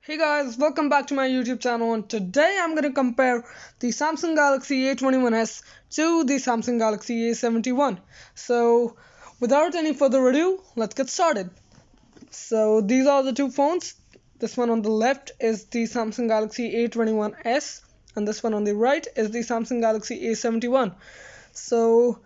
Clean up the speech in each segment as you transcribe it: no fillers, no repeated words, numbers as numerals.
Hey guys, welcome back to my YouTube channel, and today I'm going to compare the Samsung Galaxy A21S to the Samsung Galaxy A71. So without any further ado, let's get started. So these are the two phones. This one on the left is the Samsung Galaxy A21S, and this one on the right is the Samsung Galaxy A71. So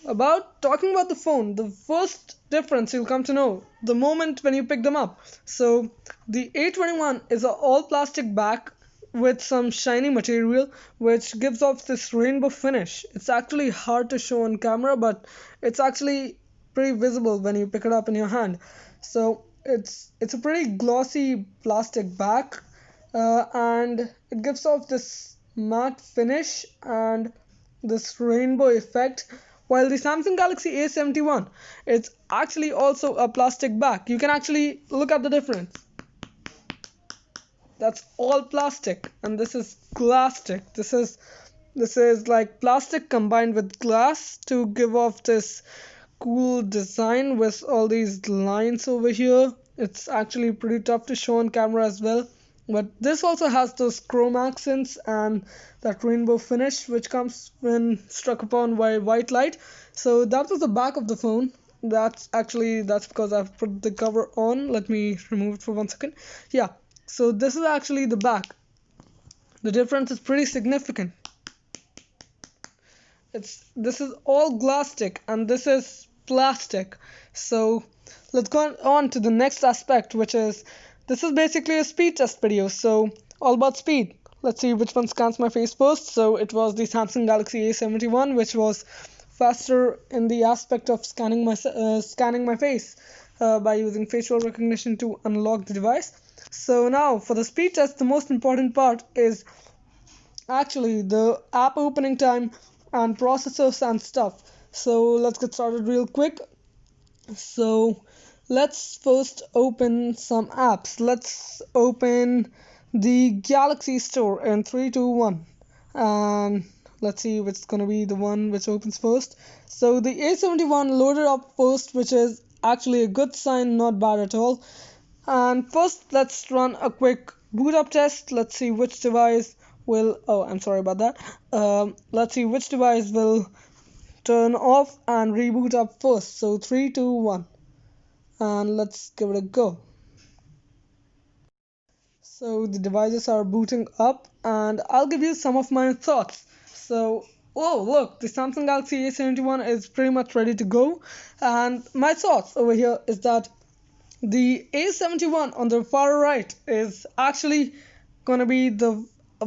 about talking about the phone, the first difference you'll come to know the moment when you pick them up. So the A21 is an all plastic back with some shiny material which gives off this rainbow finish. It's actually hard to show on camera, but it's actually pretty visible when you pick it up in your hand. So it's a pretty glossy plastic back, and it gives off this matte finish and this rainbow effect, while the Samsung Galaxy A71, it's actually also a plastic back. You can actually look at the difference. That's all plastic, and this is glasstic. This is like plastic combined with glass to give off this cool design with all these lines over here. It's actually pretty tough to show on camera as well. But this also has those chrome accents and that rainbow finish which comes when struck upon by white light. So that was the back of the phone. That's because I've put the cover on. Let me remove it for 1 second. Yeah. So this is actually the back. The difference is pretty significant. This is all glasstic and this is plastic. So let's go on to the next aspect, which is this is basically a speed test video. So all about speed. Let's see which one scans my face first. So it was the Samsung Galaxy A71, which was faster in the aspect of scanning my face by using facial recognition to unlock the device. So now for the speed test, the most important part is actually the app opening time and processors and stuff. So let's get started real quick. So let's first open some apps. Let's open the Galaxy Store in 3, 2, 1. And let's see which is gonna be the one which opens first. So the A71 loaded up first, which is actually a good sign, not bad at all. And first, let's run a quick boot up test. Let's see which device will. Oh, I'm sorry about that. Let's see which device will turn off and reboot up first. So 3, 2, 1, and let's give it a go. So the devices are booting up, and I'll give you some of my thoughts. So, oh look, the Samsung Galaxy A71 is pretty much ready to go, and my thoughts over here is that the A71 on the far right is actually gonna be the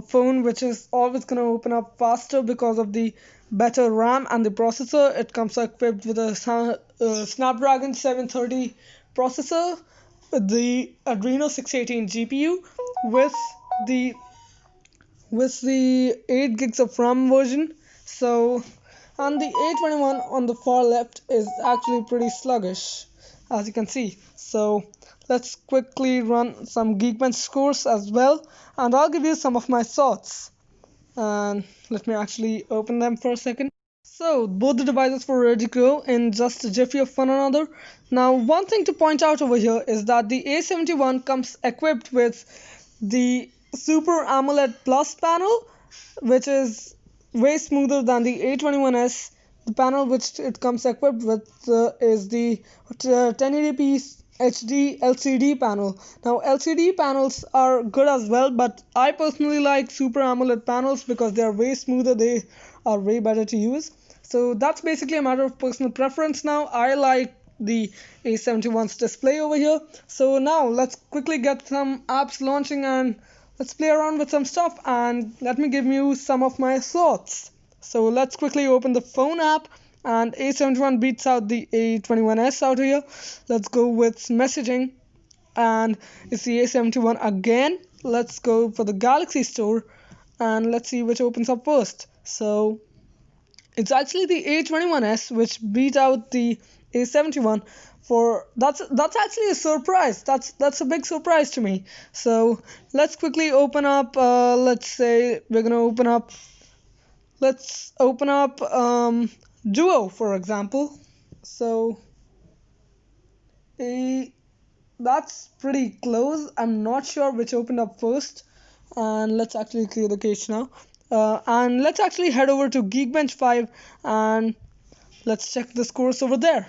phone which is always gonna open up faster because of the better RAM and the processor. It comes equipped with a Snapdragon 730 processor, the Adreno 618 GPU with the 8 gigs of RAM version. So, and the A21 on the far left is actually pretty sluggish, as you can see. So let's quickly run some Geekbench scores as well, and I'll give you some of my thoughts. And let me actually open them for a second. So both the devices were ready to go in just a jiffy of one another. Now one thing to point out over here is that the A71 comes equipped with the Super AMOLED Plus panel, which is way smoother than the A21S. The panel which it comes equipped with is the 1080p HD LCD panel. Now LCD panels are good as well, but I personally like Super AMOLED panels because they are way smoother, they are way better to use. So that's basically a matter of personal preference now. I like the A71's display over here. So now let's quickly get some apps launching and let's play around with some stuff, and let me give you some of my thoughts. So let's quickly open the phone app, and A71 beats out the A21S out here. Let's go with messaging, and it's the A71 again. Let's go for the Galaxy Store, and let's see which opens up first. So it's actually the A21S which beat out the A71. For that's actually a surprise. That's a big surprise to me. So let's quickly open up. Let's say we're gonna open up. Let's open up Duo, for example. So a that's pretty close. I'm not sure which opened up first. And let's actually clear the cache now. And let's actually head over to Geekbench 5 and let's check the scores over there.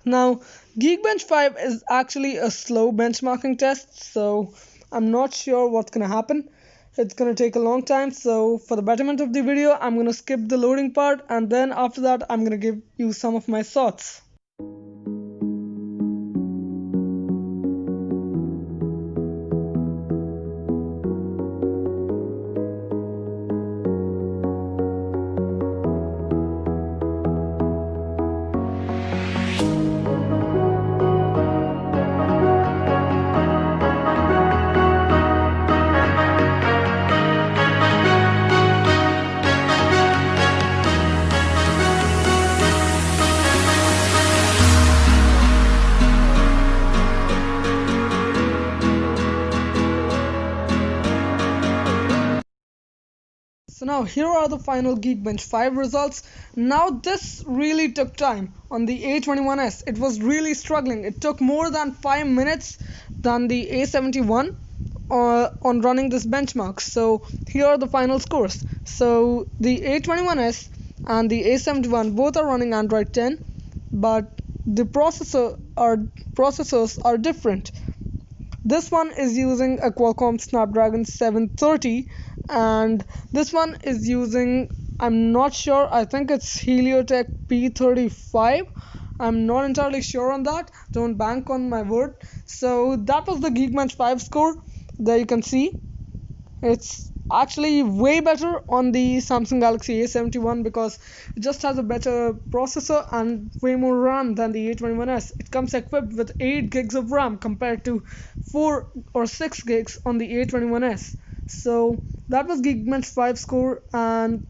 Now, Geekbench 5 is actually a slow benchmarking test, so I'm not sure what's gonna happen. It's gonna take a long time, so for the betterment of the video, I'm gonna skip the loading part, and then after that, I'm gonna give you some of my thoughts. So now here are the final Geekbench 5 results. Now this really took time on the A21S. It was really struggling. It took more than 5 minutes than the A71 on running this benchmark. So here are the final scores. So the A21S and the A71 both are running Android 10, but the processors are different. This one is using a Qualcomm Snapdragon 730, and this one is using, I'm not sure, I think it's Heliotech P35. I'm not entirely sure on that. Don't bank on my word. So that was the Geekbench 5 score. There you can see. It's actually way better on the Samsung Galaxy A71 because it just has a better processor and way more RAM than the A21S. It comes equipped with 8 gigs of RAM compared to 4 or 6 gigs on the A21S. So that was Geekbench 5 score, and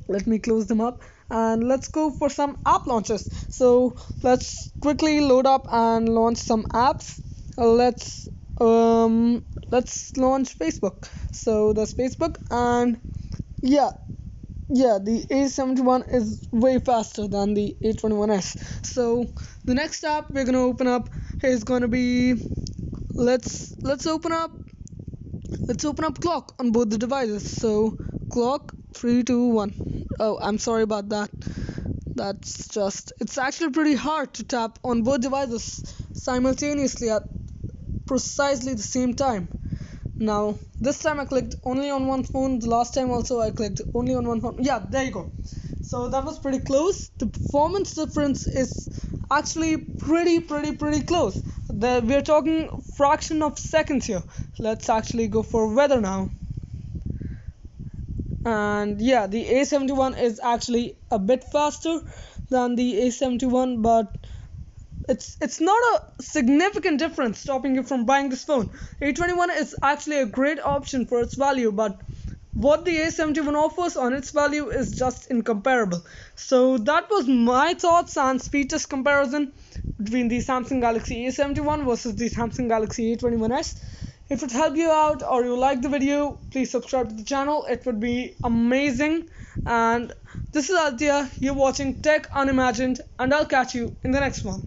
let me close them up and let's go for some app launches. So let's quickly load up and launch some apps. Let's launch Facebook. So that's Facebook, and yeah, the A71 is way faster than the A21S. So the next app we're gonna open up is gonna be, let's open up Clock on both the devices. So Clock 3, 2, 1. Oh, I'm sorry about that. It's actually pretty hard to tap on both devices simultaneously at precisely the same time. Now, this time I clicked only on one phone. The last time also I clicked only on one phone. Yeah, there you go. So that was pretty close. The performance difference is actually pretty close. We're talking fraction of seconds here. Let's actually go for weather now. And yeah, the A71 is actually a bit faster than the A71, but it's not a significant difference stopping you from buying this phone. A21 is actually a great option for its value, but what the A71 offers on its value is just incomparable. So that was my thoughts and speed test comparison between the Samsung Galaxy A71 versus the Samsung Galaxy A21s. If it helped you out or you liked the video, please subscribe to the channel. It would be amazing. And this is Aditya. You're watching Tech Unimagined, and I'll catch you in the next one.